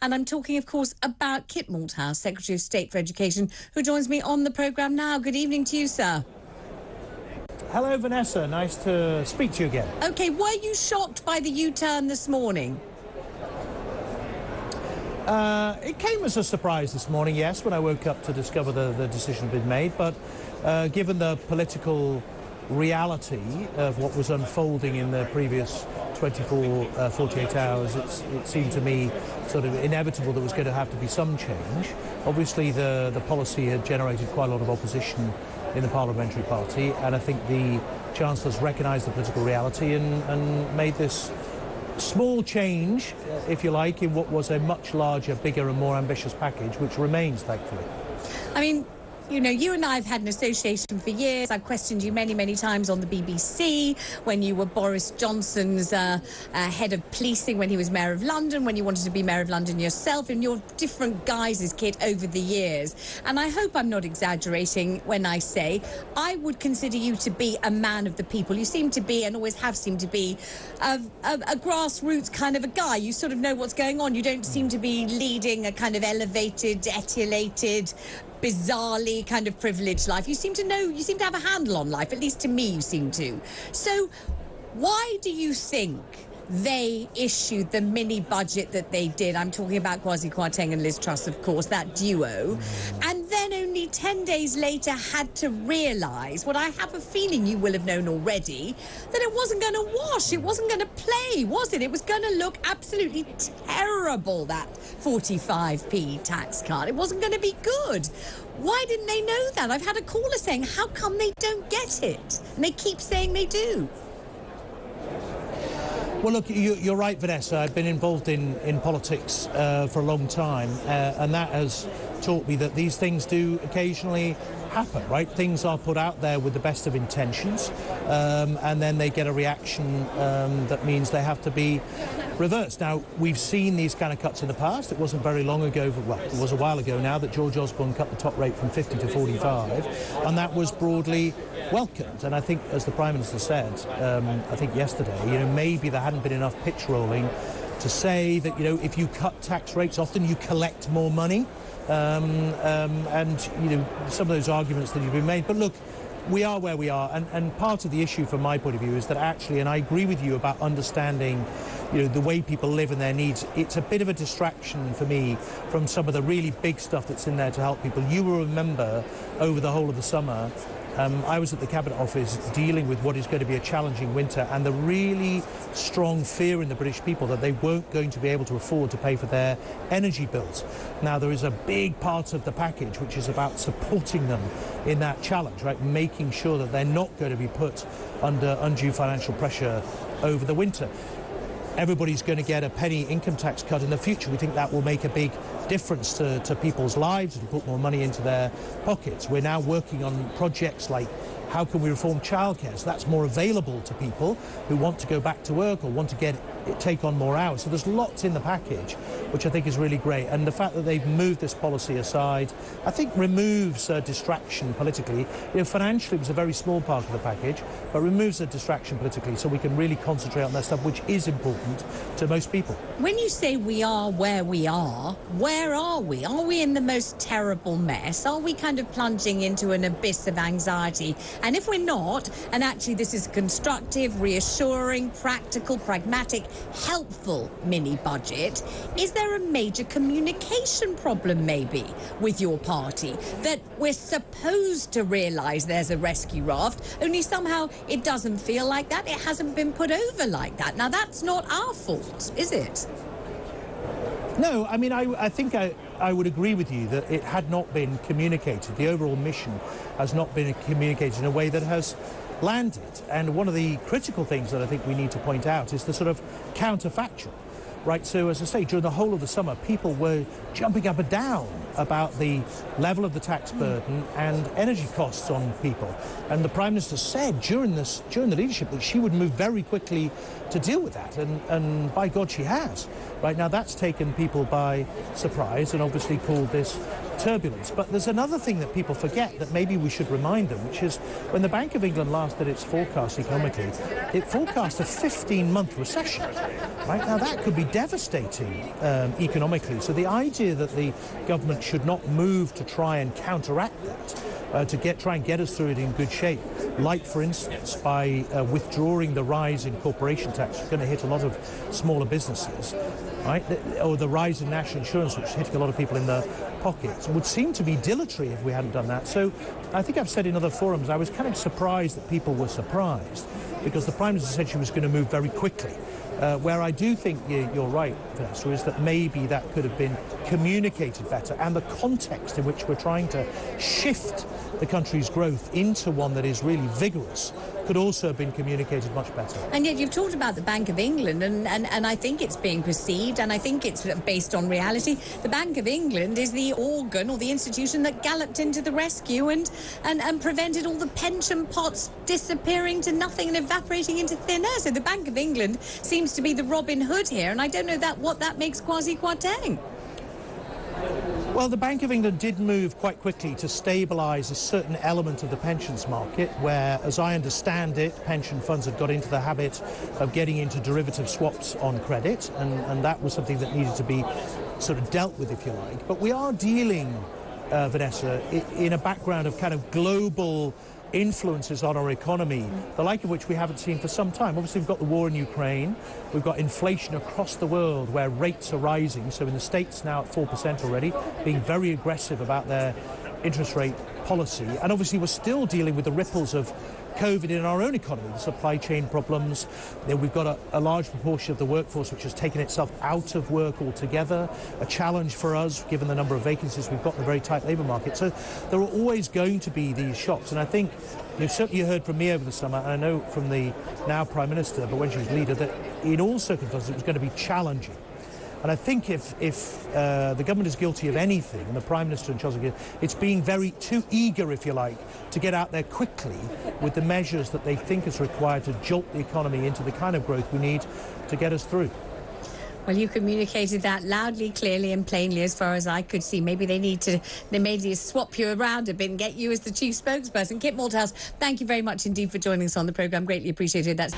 And I'm talking, of course, about Kit Malthouse, Secretary of State for Education, who joins me on the programme now. Good evening to you, sir. Hello, Vanessa. Nice to speak to you again. OK, were you shocked by the U-turn this morning? It came as a surprise this morning, yes, when I woke up to discover the decision had been made. But given the political reality of what was unfolding in the previous 48 hours, it seemed to me sort of inevitable there was going to have to be some change. Obviously, the policy had generated quite a lot of opposition in the parliamentary party, and I think the Chancellor's recognised the political reality and made this small change, if you like, in what was a much larger, bigger and more ambitious package, which remains, thankfully. I mean, you know, you and I have had an association for years. I've questioned you many, many times on the BBC when you were Boris Johnson's head of policing, when he was Mayor of London, when you wanted to be Mayor of London yourself, in your different guises, Kit, over the years. And I hope I'm not exaggerating when I say I would consider you to be a man of the people. You seem to be, and always have seemed to be, a grassroots kind of a guy. You sort of know what's going on. You don't seem to be leading a kind of elevated, etiolated, bizarrely kind of privileged life. You seem to know, you seem to have a handle on life, at least to me you seem to. So why do you think they issued the mini budget that they did? I'm talking about Kwasi Kwarteng and Liz Truss, of course, that duo. And then only 10 days later had to realise, what I have a feeling you will have known already, that it wasn't going to wash, it wasn't going to play, was it? It was going to look absolutely terrible, that 45p tax cut. It wasn't going to be good. Why didn't they know that? I've had a caller saying, how come they don't get it? And they keep saying they do. Well, look, you're right, Vanessa. I've been involved in politics for a long time, and that has taught me that these things do occasionally happen, right? Things are put out there with the best of intentions, and then they get a reaction that means they have to be reversed. Now, we've seen these kind of cuts in the past. It wasn't very long ago, well, it was a while ago now, that George Osborne cut the top rate from 50 to 45, and that was broadly welcomed. And I think, as the Prime Minister said, I think yesterday, you know, maybe there hadn't been enough pitch rolling to say that, you know, if you cut tax rates, often you collect more money. And, you know, some of those arguments that have been made. But look, we are where we are, and part of the issue from my point of view is that actually, and I agree with you about understanding, you know, the way people live and their needs, it's a bit of a distraction for me from some of the really big stuff that's in there to help people. You will remember over the whole of the summer, I was at the Cabinet Office dealing with what is going to be a challenging winter, and the really strong fear in the British people that they weren't going to be able to afford to pay for their energy bills. Now, there is a big part of the package which is about supporting them in that challenge, right? Making sure that they're not going to be put under undue financial pressure over the winter. Everybody's going to get a penny income tax cut in the future. We think that will make a big difference to people's lives and put more money into their pockets. We're now working on projects like how can we reform childcare so that's more available to people who want to go back to work or want to take on more hours. So there's lots in the package, which I think is really great. And the fact that they've moved this policy aside, I think removes a distraction politically. You know, financially, it was a very small part of the package, but removes a distraction politically so we can really concentrate on that stuff, which is important to most people. When you say we are where we are, where are we? Are we in the most terrible mess? Are we kind of plunging into an abyss of anxiety? And if we're not, and actually this is a constructive, reassuring, practical, pragmatic, helpful mini budget, is there a major communication problem maybe with your party, that we're supposed to realise there's a rescue raft, only somehow it doesn't feel like that, it hasn't been put over like that? Now, that's not our fault, is it? No, I mean, I think I would agree with you that it had not been communicated. The overall mission has not been communicated in a way that has landed. And one of the critical things that I think we need to point out is the sort of counterfactual. Right, so as I say, during the whole of the summer, people were jumping up and down about the level of the tax burden and energy costs on people. And the Prime Minister said during the leadership that she would move very quickly to deal with that. And by God, she has. Right now, that's taken people by surprise and obviously called this turbulence. But there's another thing that people forget that maybe we should remind them, which is when the Bank of England last did its forecast economically, it forecast a 15-month recession. Right now, that could be devastating economically. So the idea that the government should not move to try and counteract that, to try and get us through it in good shape, like, for instance, by withdrawing the rise in corporation tax, which is going to hit a lot of smaller businesses, right? Or the rise in national insurance, which is hitting a lot of people in their pockets, would seem to be dilatory if we hadn't done that. So I think I've said in other forums, I was kind of surprised that people were surprised, because the Prime Minister said she was going to move very quickly. Where I do think you're right, Vanessa, is that maybe that could have been communicated better, and the context in which we're trying to shift the country's growth into one that is really vigorous could also have been communicated much better. And yet you've talked about the Bank of England, and I think it's being perceived, and I think it's based on reality. The Bank of England is the organ or the institution that galloped into the rescue and prevented all the pension pots disappearing to nothing and evaporating into thin air. So the Bank of England seems to be the Robin Hood here, and I don't know what that makes Kwasi Kwarteng. Well, the Bank of England did move quite quickly to stabilise a certain element of the pensions market where, as I understand it, pension funds had got into the habit of getting into derivative swaps on credit, and that was something that needed to be sort of dealt with, if you like. But we are dealing, Vanessa, in a background of kind of global influences on our economy, the like of which we haven't seen for some time. Obviously, we've got the war in Ukraine, we've got inflation across the world where rates are rising, so in the States now at 4% already, being very aggressive about their interest rate policy. And obviously we're still dealing with the ripples of COVID in our own economy, the supply chain problems. We've got a large proportion of the workforce which has taken itself out of work altogether, a challenge for us given the number of vacancies we've got in a very tight labour market. So there are always going to be these shocks, and I think you've certainly heard from me over the summer, and I know from the now Prime Minister, but when she was leader, that in all circumstances it was going to be challenging. And I think if the government is guilty of anything, and the Prime Minister and Chancellor, it's being too eager, if you like, to get out there quickly with the measures that they think is required to jolt the economy into the kind of growth we need to get us through. Well, you communicated that loudly, clearly and plainly as far as I could see. Maybe they need to swap you around a bit and get you as the chief spokesperson. Kit Malthouse, thank you very much indeed for joining us on the programme. Greatly appreciated. That's